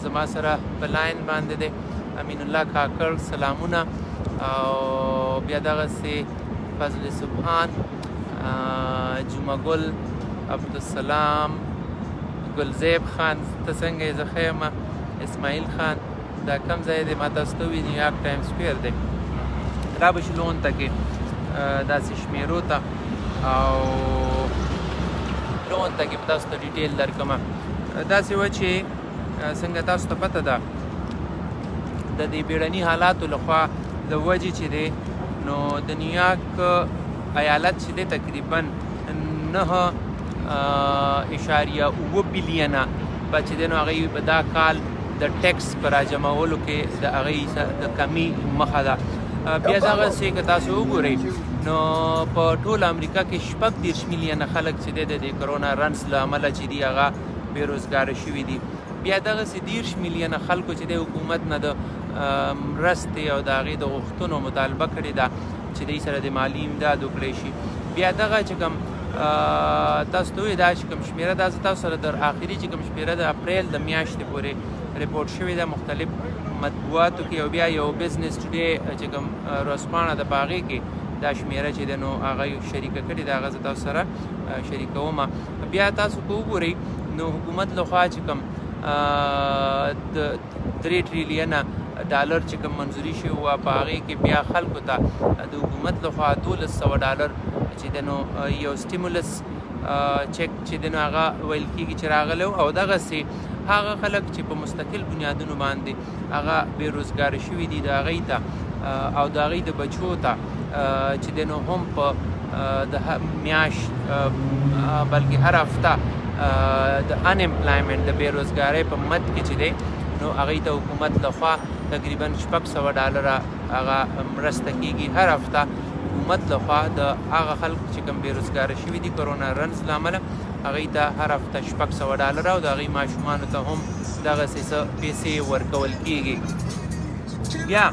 زما سره په لاین باندې دی. امین الله کاکړ سلامونه او بیا دغسې فضل سبحان، جمعه ګل، عبدالسلام، ګلزیب خان، ته څنګه یې؟ زه ښه یم. اسماعیل خان، دا کم ځای دی؟ ما تاسو ته ووایي نیویارک ټایم سکویر دی. را به شو لون ته کې داسې شمیرو ته او لون ته کې به تاسو ته ډیټیل درکړم. داسې وه چې څنګه تاسو ته پته ده د دې بیړني حالاتو لخوا د وجې چې دی نو د نیویارک ایالت چې دی تقریبا 9.7 بلیونه به چې دی نو هغوی به دا کال د ټیکس په راجمعولو کې د هغوی د کمي مخه ده. بیا دغسې که تاسو وګورئ نو په ټول امریکا کې 30 میلیونه خلک چې دی د دې کرونا رنس له امله چې دي هغه بېروزګاره شوي دي. بیا دغسې 30 میلیونه خلکو چې دی حکومت نه د مرستې او د هغې د غوښتنو مطالبه کړې ده چې دوی سره د مالي امداد وکړی شي. بیا دغه چې کوم تاسو ته ووایي دا چې کوم شمېره ده زه تاسو سره در آخري چې کوم شمېره د اپریل د میاشتې پورې ریپورټ شوې ده مختلف مطبوعاتو کې او بیا یو بزنس ټوډې چې کوم ورځپاڼه ده په هغې کې دا شمېره چې ده نو هغه شریکه کړې ده هغه زه تاسو سره شریکوم. بیا تاسو که وګورئ نو حکومت لخوا چې کوم د 3 ټریلیونه ډالر چې کوم منظوري شوي وه په هغې کې بیا خلکو ته د حکومت لخوا $1200 چې دی نو یو سټیمولس چک چې دی نو هغه ویل کېږي چې راغلی او دغسې هغه خلک چې په مستقل بنیادونو باندې هغه بېروزګاره شوي دي د هغوی ته او د هغوی د بچو ته چې دی نو هم په د میاشت بلکې هر هفته د انامپلایمنټ د بېروزګارۍ په مد کې چې دی نو هغوی ته حکومت لخوا تقریبا $600 هغه مرسته کېږي هر هفته حکومت لخوا د هغه خلک چې کوم بېروزګاره شوي دي کرونا رنز له امله هغوی ته هر هفته $600 او د هغوی ماشومانو ته هم دغسې څه پیسې ورکول کېږي. بیا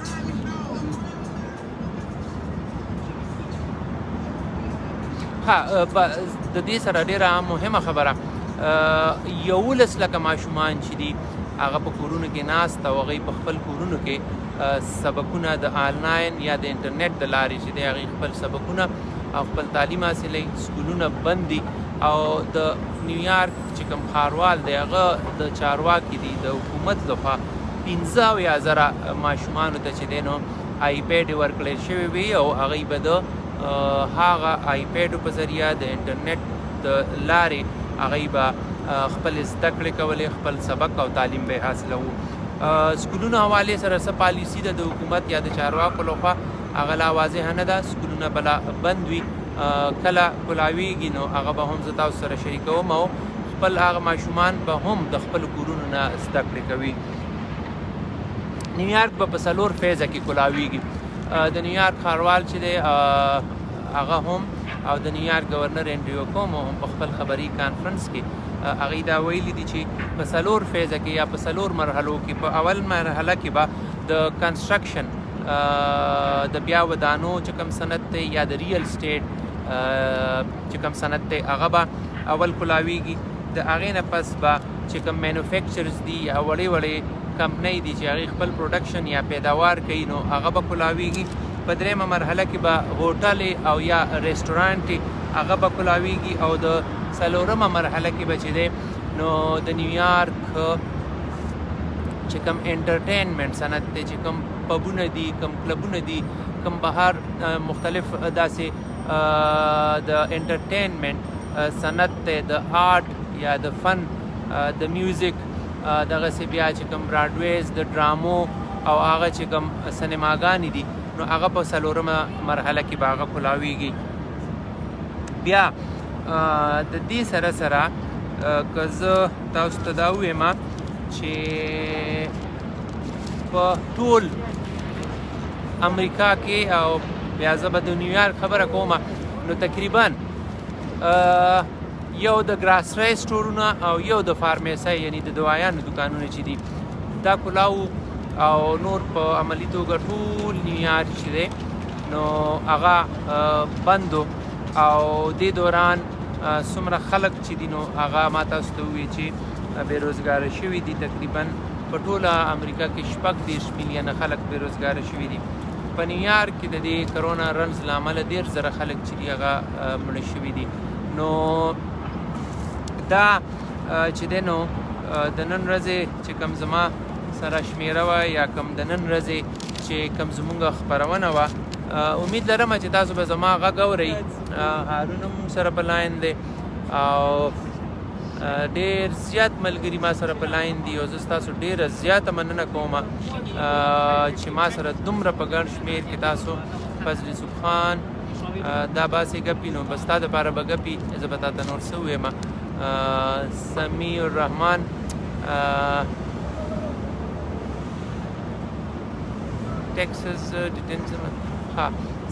د دې سره ډېره مهمه خبره 11 لکه ماشومان چې دي هغه په کورونو کې ناست او هغوی په خپل کورونو کې سبقونه د آنلاین یا د انټرنیټ د لارې چې دی هغوی خپل سبقونه او خپل تعلیم حاصلوي. سکولونه بند دي او د نیویارک چې کوم ښاروال دی هغه د چارواکي دي د حکومت لخوا 15,000 ماشومانو ته چې دی نو آیپیډ ورکړل شوی وي او هغوی به د هغه آیپیډو په ذریعه د انټرنیټ د لارې هغوی به خپل زده کړې کولې خپل سبق او تعلیم به حاصلوو. سکولونو حوالې سره څه پالیسي ده د حکومت یا د چارواکو لخوا هغه لا واضحه نه ده. سکولونه به بند وي کله کلاویږي نو هغه به هم زه تاسو سره شریکوم او خپل هغه ماشومان به هم د خپلو کورونو نه زده کړې کوي. نیویارک به په 4 فیزه کې کلاویږي. د نیویارک ښاروال چې دی هغه هم او د نیویارک گورنر انډریو کومو هم په خپل خبري کانفرنس کې هغوی دا ویلي دي چې په 4 فیزه کې یا په 4 مرحلو کې په اول مرحله کې به د کنسټرکشن د بیا ودانو چې کوم صنعت دی یا د ریل سټیټ چې کوم صنعت دی هغه به اول کلاویږي. د هغې نه پس به چې کوم مینوفیکچرز دي یا وړې وړې کمپنۍ دي چې هغوی خپل پروډکشن یا پیداوار کوي نو هغه به کلاویږي. په 3مه مرحله کې به هوټل او یا ریسټورانټ هغه به کلاویږي او د 4مه مرحله کې به چې دی نو د نیویارک چې کوم انټرټینمنټ صنعت دی چې کوم پبونه دي کوم کلبونه دي کوم بهر مختلف داسې د انټرټینمنټ صنعت دی د آرټ یا د فن د میوزیک دغسې بیا چې کوم براډویز د ډرامو او هغه چې کوم سینماګانې دي نو هغه په 4مه مرحله کې به هغه کلاویږي. بیا د دې سره سره که زه تاسو ته دا ووایم چې په ټول امریکا کې او بیا زه به د نیویارک خبره کوم نو تقریبا یو د ګراسري سټورونه او یو د فارمیسۍ یعنی د دوايانو دکانونه چې دي دا کلاو او نور په عملي توګه ټول نیویارک چې دی نو هغه بندو او دې دوران څومره خلک چې دي نو هغه ما تاسو ته ووایي چې بېروزګاره شوي دي. تقریبا په ټوله امریکا کې 36 میلیونه خلک بېروزګاره شوي دي. په نیویارک کې د دې کرونا رنز له امله 10,000 خلک چې دي هغه مړه شوي دي. نو دا چې دی نو د نن ورځې چې کوم زما سره شمیره وه یا کوم د نن ورځې چې کوم زموږ خپرونه وه امید لرم چې تاسو به زما غږ اورئ. هارون هم سره په لاین دی او ډېر زیات ملګري ما سره په لاین دي او زه ستاسو ډېره زیاته مننه کوم چې ما سره دومره په ګڼ شمېر کې تاسو فضل یوسف خان دا باسې ګپي نو بس تا دپاره به ګپي زه به تاته نور څه ووایم. سمیع الرحمن ټیکسس ډیټنشن ها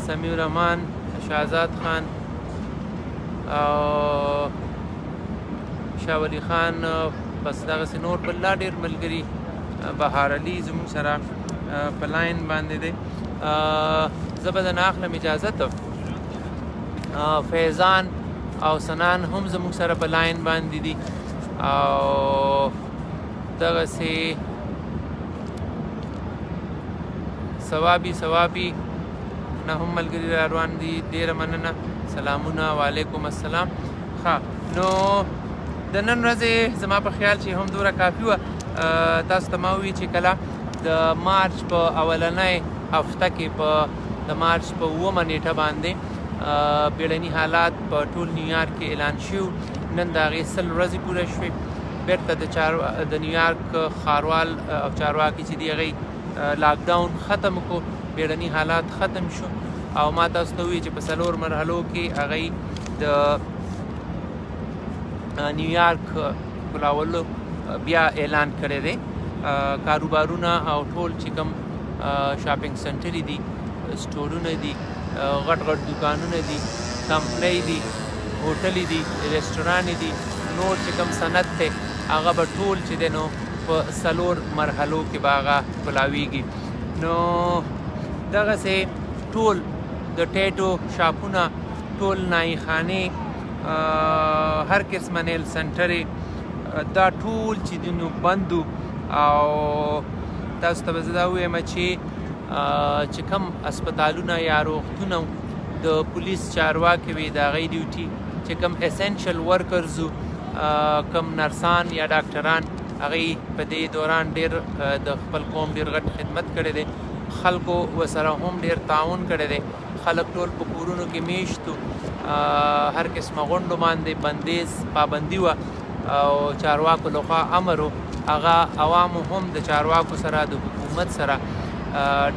سمیع الرحمن شهزاد خان او شاه ولی خان بس دغسې نور بل لا ډېر ملګري بهار علي زموږ سره په لاین باندې دی. زه به د نه اخلم اجازت. فیضان او سنان هم زموږ سره په لاین باندې دي او دغسې ثوابي نه هم ملګري را روان دي. ډېره مننه. سلامونه وعلیکم السلام. ښه نو د نن ورځې زما په خیال چې هم دومره کافي وه. تاسو ته ما ووایي چې کله د مارچ په اولنۍ هفته کې د مارچ په 9مه نیټه باندې بیړني حالات په ټول نیویارک کې اعلان شو. نن د هغې 100 ورځې پوره شوې. بیرته د نیویارک ښاروال او چارواکي چې دي هغې لاکډاون ختم کړو، بیړني حالات ختم شو. او ما تاسو ته وویل چې په 4 مرحلو کې هغې د نیویارک کلاولو بیا اعلان کړی دی. کاروبارونه او ټول چې کوم شاپینګ سنټرې دي، سټورونه دي، غټ غټ دوکانونه دي، کمپنۍ دي، هوټلې دي، رستورانې دي، نور چې کوم صنعت دی هغه به ټول چې دی نو په 4 مرحلو کې به هغه کلاویږي. نو دغسې ټول د ټیټو شاپونه، ټول نایخانې، هر قسمه نیل سنټرې، دا ټول چې دي نو بندو. او تاسو ته به زه دا ووایم چې کوم اسپتالونه یا روغتونه د پولیس چارواکي وي د هغې ډیوټي چې کوم اسینشل ورکرز وو، کوم نرسان یا ډاکټران، هغې په دې دوران ډېر د خپل قوم ډېر غټ خدمت کړی دی. خلکو ورسره هم ډېر تعاون کړی دی. خلک ټول په کورونو کې میشت وو. هر قسمه غونډو باندې بندیز پابندي وه او چارواکو لخوا امر و. هغه عوامو هم د چارواکو سره د حکومت سره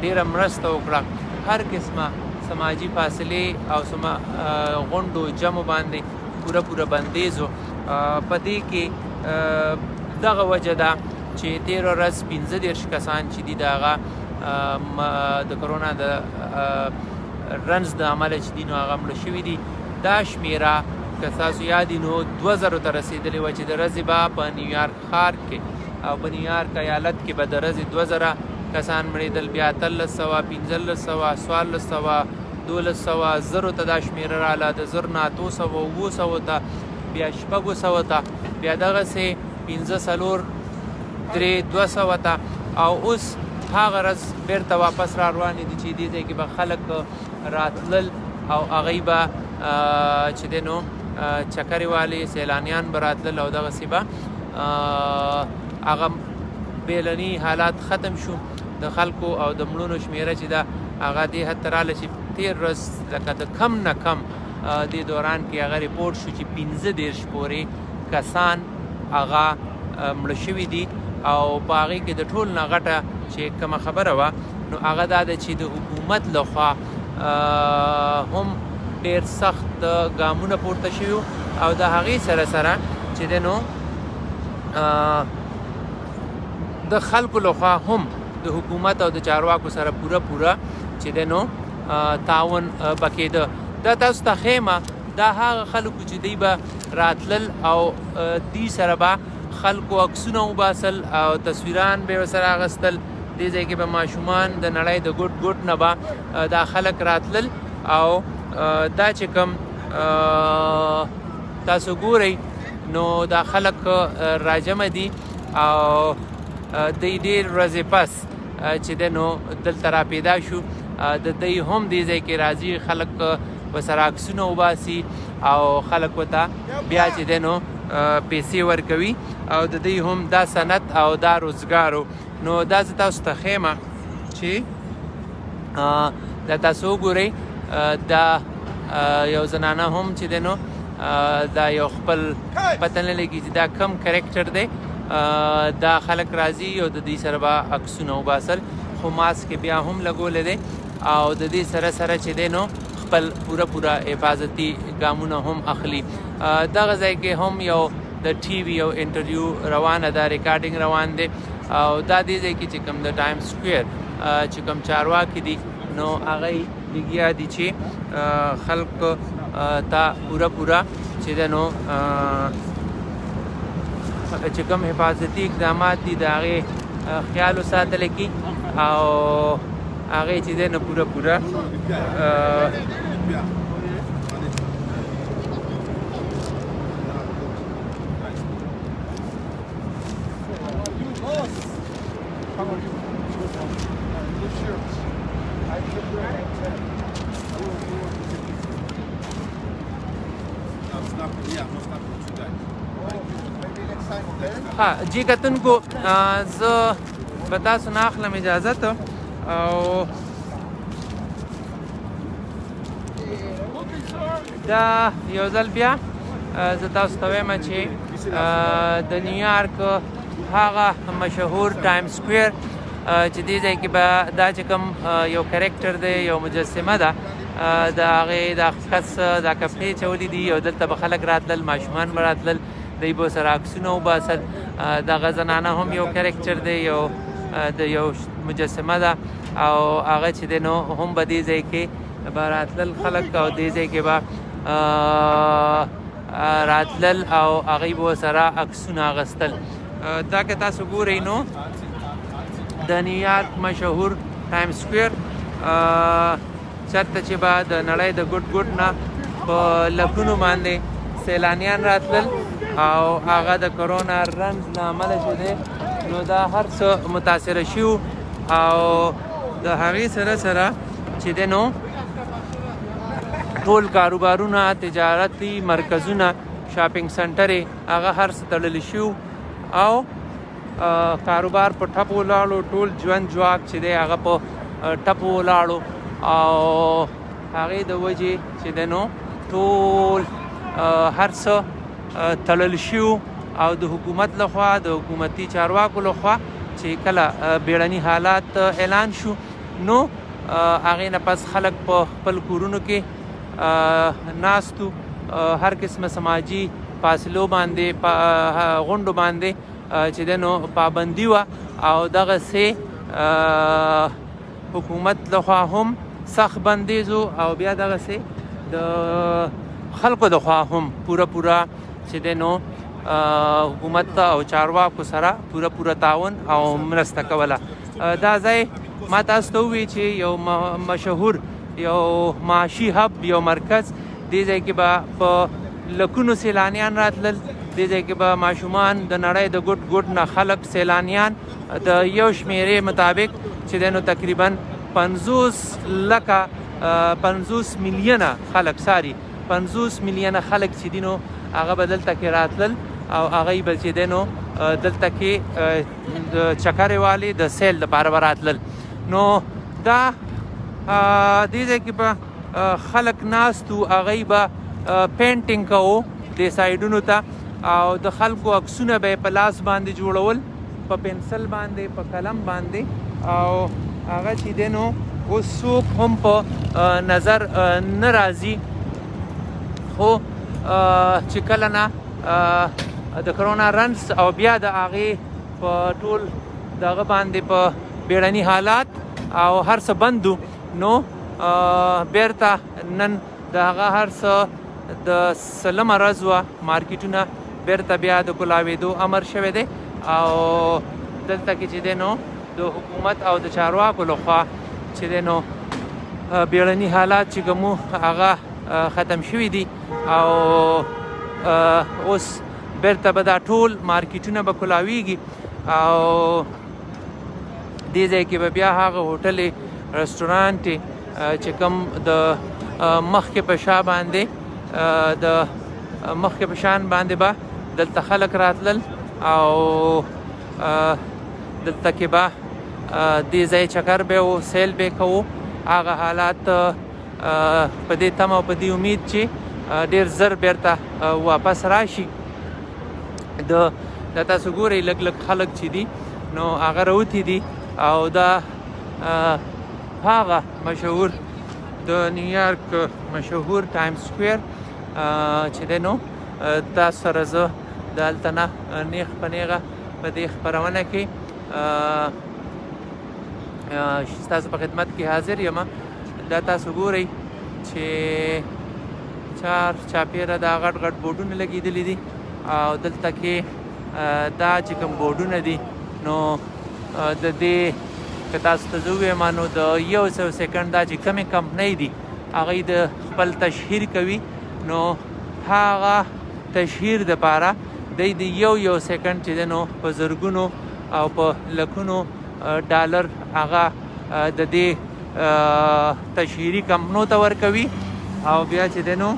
ډېره مرسته وکړه. هر قسمه سماجي فاصلې او غونډو جمع باندې پوره بندیز و. په دې کې دغه وجه ده چې 13 ورځ 15 کسان چې دي د هغه د کرونا د رنز د امله چې دي نو هغه مړه شوي دي. دا شمېره که تاسو یاد وي نو 2000 ته رسېدلې وه چې د ورځې به په نیویارک ښار کې او په نیویارک ایالت کې به د ورځې 2000 کسان مړېدل. بیا 1300، 1500، 1400، 1200، 1000 ته دا شمېره راغله. د 1000 نه 800، 900 ته، بیا 600 ته، بیا دغسې 500، 300، 200 ته. او اوس هغه ورځ بېرته واپس را روانې دي چې دې ځای کې به خلک راتلل او هغوی به چې دی نو چکرې والې سیلانیان به راتلل او دغسې به هغه بیړني حالات ختم شو. د خلکو او د مړونو شمېره چې ده هغه دې حد ته راغله چې 13 ورځ لکه د کم نه کم دې دوران کې هغه ریپورټ شو چې 15 پورې کسان هغه مړه شوي دي. او په هغې کې د ټول نه غټه چې کومه خبره وه نو هغه دا ده چې د حکومت لخوا هم ډېر سخت ګامونه پورته شوي او د هغې سره چې دی نو د خلکو لخوا هم د حکومت او د چارواکو سره پوره چې دی نو تعاون به کېده. دا تاسو ته ښیمه دا هغه خلکو چې دوی به راتلل او دوی سره به خلکو عکسونه وباسل او تصویران به ورسره اخیستل. دې ځای کې به ماشومان د نړۍ د ګوټ نه به دا خلک راتلل او دا چې کوم تاسو ګورئ نو دا خلک راجمع دي او دوی ډېر ورځې پس چې دی نو دلته را پیدا شو. د دوی هم دې ځای کې راځي، خلک ورسره عکسونه وباسي او خلک ورته بیا چې دی نو پیسې ورکوي او د دوی هم دا صنعت او دا روزګارو. نو دا زه تاسو ته ښیمه چې دا تاسو وګورئ. دا یو زنانه هم چې دی نو دا یو خپل پته نه لګي چې دا کم کرکټر دی. دا خلک راځي او د دې سره به عکسونه وباسل، خو ماسک بیا هم لګولی دی او د دې سره چې دی نو خپل پوره حفاظتي ګامونه هم اخلي. دغه ځای کې هم یو د ټي وي یو انټرویو روانه ده، ریکارډینګ روان دی او دا دې ځای کې چې کوم د ټایم سکویر چې کوم چارواکي دي نو هغه لګیا دي چې خلک ته پوره چې دی نو چې کوم حفاظتي اقدامات دي د هغې خیال وساتل کي او هغې چې دی نو پوره جی کتونکو زه به تاسو نه اخلم اجازت او دا یو ځل بیا زه تاسو ته وایم چې د نیویارک هغه مشهور ټایم سکویر چې دې ځای کې به دا چې کوم یو کرکټر دی یو مجسمه ده د هغې دا کس دا کپړې چولې دي او دلته به خلک راتلل ماشومان به راتلل دوی به سره عکسونه وباسل دغه زنانه هم یو کرکټر دی یو د یو مجسمه ده او هغه چې دی نو هم به دې ځای کې به راتلل خلک او دې ځای کې به راتلل او هغوی به سره عکسونه اخیستل دا که تاسو ګورئ نو د نیویارک مشهور ټایم سکویر چېرته چې به د نړۍ د ګوټ ګوټ نه په لکونو باندې سیلانیان راتلل او هغه د کرونا رنځ له امله چې دی نو دا هر څه متاثره شوي او د هغې سره چې دی نو ټول کاروبارونه تجارتي مرکزونه شاپینګ سنټرې هغه هر څه تړلی شوي او کاروبار په ټپو ولاړو ټول ژوند جواک چې دی هغه په ټپو ولاړو او هغې د وجې چې دی نو ټول هر څه تړل شوي او د حکومت لخوا د حکومتي چارواکو لخوا چې کله بیړني حالات اعلان شو نو هغې نه پس خلک په خپل کورونو کې ناستو هر قسمه سماجي فاصلو باندې غونډو باندې چې دی نو پابندي وه او دغسې حکومت لخوا هم سخت بندیز او بیا دغسې د خلکو لخوا هم پوره چې دی نو حکومت او چارواکو سره پوره تعاون او مرسته کوله دا ځای ما تاسو ته ووایي چې یو مشهور یو معاشي هب یو مرکز دې ځای کې به په لکونو سیلانیان راتلل دې ځای کې به ماشومان د نړۍ د ګوټ ګوټ نه خلک سیلانیان د یو شمیرې مطابق چې دی نو تقریبا 50 میلیونه خلک 50 میلیونه خلک چې دی نو هغه به دلته کې راتلل او هغوی به چې دی نو دلته کې د چکرې والې د سیل دپاره به راتلل نو دا دې ځای کې به خلک ناست وو هغوی به پینټینګ کوو دې سایډونو ته او د خلکو عکسونه به یې په لاس باندې جوړول په پنسل باندې په قلم باندې او هغه چې دی نو اوس څوک هم په نظر نه راځي خو چې کله نه د کرونا رنځ او بیا د هغې په ټول دغه باندې په بیړني حالات او هر څه بندو نو بیرته نن د هغه هر څه د سلمه ورځ وه مارکیټونه بیرته بیا د کلاوېدو امر شوی دی او دلته کې چې دی نو د حکومت او د چارواکو لخوا چې دی نو بیړني حالات چې کومو هغه ختم شوي دي او اوس بیرته به دا ټول مارکیټونه به کلاویږي او دې ځای کې به بیا هغه هوټلې رستورانټې چې کوم د مخکې په شا باندې د مخکې په شان باندې به دلته خلک راتلل او دلته کې به دې ځای چکر به و سیل به کوو هغه حالات په دې تمه او په دې امید چې ډېر زر بیرته واپس راشي دا تاسو ګورئ لږ خلک چې دي نو هغه راوتي دي او دا هغه مشهور د نیویارک مشهور ټایم سکویر چې دی نو تاسو سره زه دلته نه نیغ په نیغه په دې خپرونه کې ستاسو په خدمت کې حاضر یم دا تاسو ګورئ چې چاپیره دا غټ بورډونه لګېدلي دي او دلته کې دا چې کوم بورډونه دي نو د دې که تاسو ته زه ووایم نو د 100 سیکنډ دا چې کومې کمپنۍ دي هغوی د خپل تشهیر کوي نو هغه تشهیر دپاره دی د یو سیکنډ چې دی نو په زرګونو او په لکونو ډالر هغه د دې تشهیري کمپنو ته ورکوي او بیا چې دی نو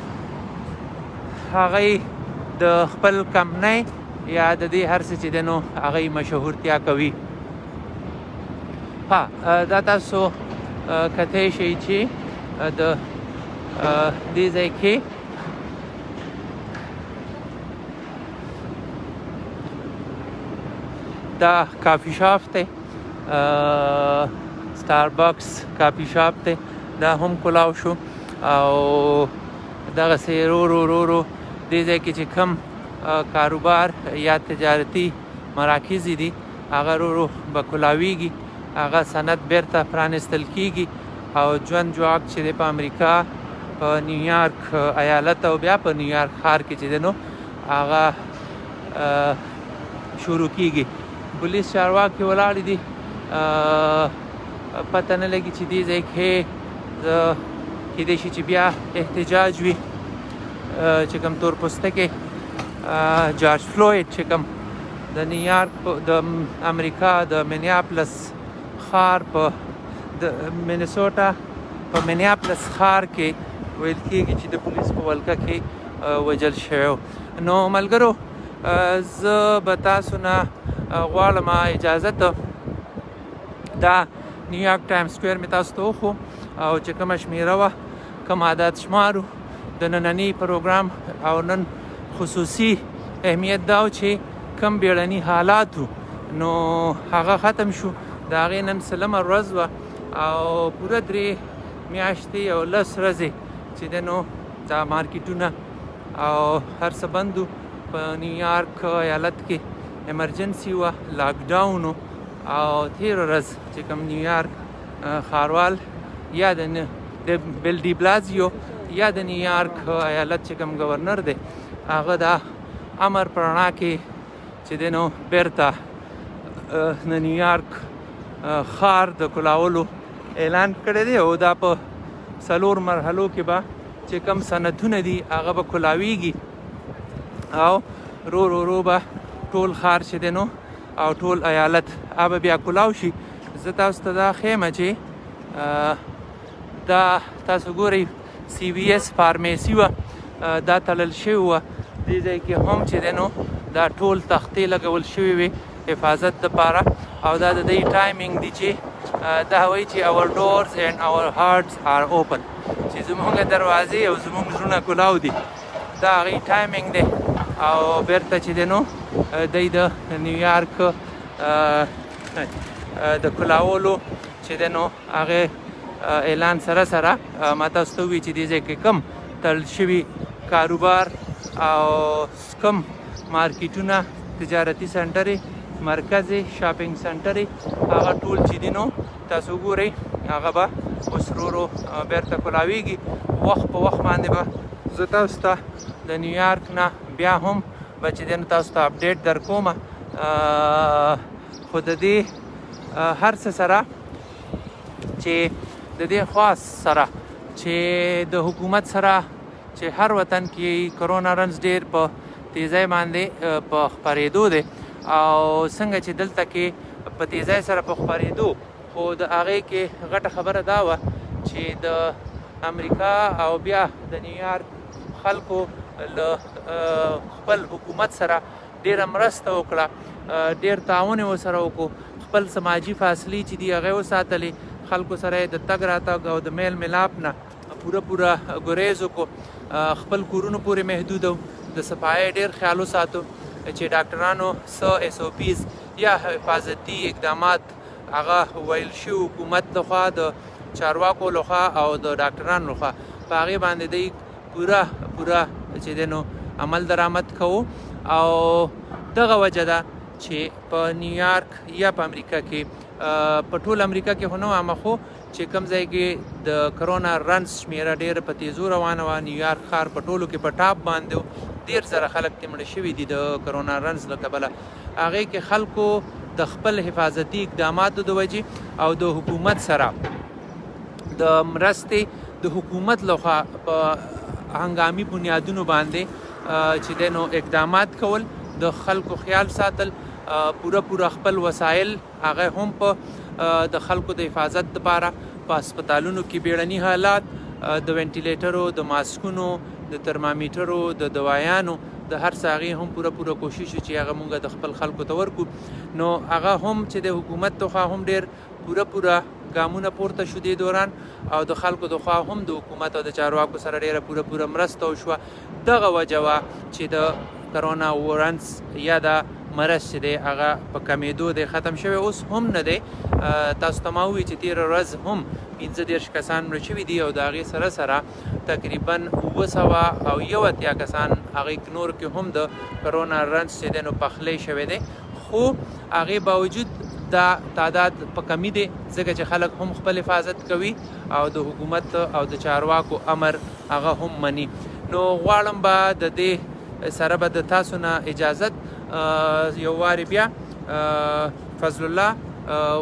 هغوی د خپل کمپنۍ یا د دې هر څه چې دی نو هغوی مشهورتیا کوي دا تاسو کتی شئ چې د دې ځای کې دا کافي شاپ دی، سټاربکس کافي شاپ دی، دا هم کلاو شو. او دغسې رو دې ځای کې چې کم کاروبار یا تجارتي مراکز دي هغه رو به کلاویږي، هغه صنعت بیرته پرانستل کیږي او ژوند جواک چې دی په امریکا په نیویارک ایالت او بیا په نیویارک ښار کې چې دی نو هغه شروع کیږي. پولیس چارواکي ولاړ دي، پته نه لګي چې دې ځای کې کیدای شي چې بیا احتجاج وي چې کوم تور پوستکی جارج فلوید چې کوم د نیویارک د امریکا د مینیاپلس ښار په د مینیسوټا په مینیاپلس ښار کې ویل کېږي چې د پولیس په ولکه کې وژل شوی. نو ملګرو زه به تاسو نه غواړم اجازت دا نیویارک ټایم سکویر مې تاسو ته وښو او چې کومه شمېره وه کوم عدد شمارو د ننني پروګرام او نن خصوصي اهمیت دا و چې کم بیړني حالات نو هغه ختم شو. د هغې نن سلمه ورځ وه او پوره 3 میاشتې او 10 ورځې چې دی نو دا مارکیټونه او هر څه بند و. په نیویارک ایالت کې ایمرجنسي وه، لاکډاون و او تېره ورځ چې کوم نیویارک ښاروال یا د بیل ډي بلازیو یا د نیویارک ایالت چې کوم گورنر دی هغه دا امر په رڼا کې چې دی نو بیرته د نیویارک ښار د کلاولو اعلان کړی دی او دا په 4 مرحلو کې به چې کوم صنعتونه دي هغه به کلاویږي او رو به ټول ښار چې دی نو او ټول ایالت هغه بیا کلاو شي. زه تاسو ته دا ښیم چې دا تاسو ګورئ سی وي اس فارمیسي وه دا تړل شوې وه. دې ځای کې هم چې دی نو دا ټول تختې لګول شوې وې حفاظت دپاره او دا د دې ټایمینګ دی چې دا وایي چې our doors and our hearts are open چې زموږ دروازې او زموږ زړونه کلاو دي. دا هغې ټایمینګ دی او بیرته چې دی نو دی د نیویارک د کلاولو چې دی نو هغې اعلان سره ما تاسو ته ووایي چې دې ځای کې کم تړل شوي کاروبار او کم مارکیټونه، تجارتي سنټرې، مرکزي شاپینګ سنټرې هغه ټول چې دي نو تاسو ګورئ هغه به اوس ورو بیرته کلاویږي. وخت په وخت باندې به زه تاسو ته د نیویارک نه بیا هم به چې دی نو تاسو ته اپډیټ در کوم. خو د دې هر څه سره چې د دې خاص سره چې د حکومت سره چې هر وطن کې کرونا رنز ډېر په تیزۍ باندې په خپرېدو دی او څنګه چې دلته کې په تیزۍ سره په خپرېدو خو د هغې کې غټه خبره دا وه چې د امریکا او بیا د نیویارک خلکو له خپل حکومت سره ډېره مرسته وکړه، ډېر تعاون یې ورسره وکړو، خپل سماجي فاصلې چې دي هغه یې وساتلې، خلکو سره یې د تګ راتګ او د میل ملاپ نه پوره ګریز وکړو، خپل کورونو پورې محدود و، د صفایۍ ډېر خیال وساتو چې ډاکټرانو څه SOPs یا حفاظتي اقدامات هغه ویل شوي حکومت لخوا د چارواکو لخوا او د ډاکټرانو لخوا په هغې باندې دی پوره چې دی نو عمل درآمد کوو. او دغه وجه ده چې په نیویارک یا په امریکا کې په ټول امریکا کې خو نه وه خو چې کوم ځای کې د کرونا رنز شمېره ډېره په تیزو روانه وه، نیویارک ښار په ټولو کې په ټاپ باندې و، ډېر زره خلک ترې مړه شوي دي د کرونا رنز له کبله. هغې کې خلکو د خپل حفاظتي اقداماتو د وجې او د حکومت سره د مرستې د حکومت لخوا په هنګامي بنیادونو باندې چې دی نو اقدامات کول، د خلکو خیال ساتل، پوره خپل وسایل هغه هم په د خلکو د حفاظت لپاره په هسپتالونو کې بیړني حالات، د وینټیلیټرو، د ماسکونو، د ترمامیټرو، د دوایانو، د هر څه هغې هم پوره کوشش چې هغه مونږ د خپل خلکو ته ورکو. نو هغه هم چې د حکومت لخوا هم ډېر پوره ګامونه پورته شو دې دوران او د خلکو د خوا هم د حکومت او د چارواکو سره ډیره پوره مرسته وشوه. دغه وجه وه چې د کرونا وایرس یا د مرض چې دی هغه په کمیدو دی، ختم شوی اوس هم نه دی. تاسو ته ما وویل چې تېره ورځ هم 15 کسان مړه شوي دي او د هغې سره سره تقریبا 781 کسان هغې نور کې هم د کرونا رنځ چې دی نو پخلی شوی دی، خو هغې باوجود دا تعداد په کمی دی ځکه چې خلک هم خپل حفاظت کوي او د حکومت او د چارواکو امر هغه هم مني. نو غواړم به د دې سره به د تاسو نه اجازت یو وارې بیا فضل الله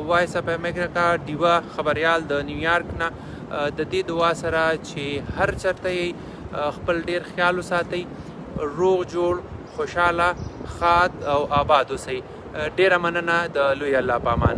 وایس اپ امریکا ډیوا خبریال د نیویارک نه د دې دعا سره چې هر چرته یې خپل ډیر خیال وساتئ، روغ جوړ خوشحاله ښاد او آباد اوسئ. ډیره مننه، د لوی الله په امان.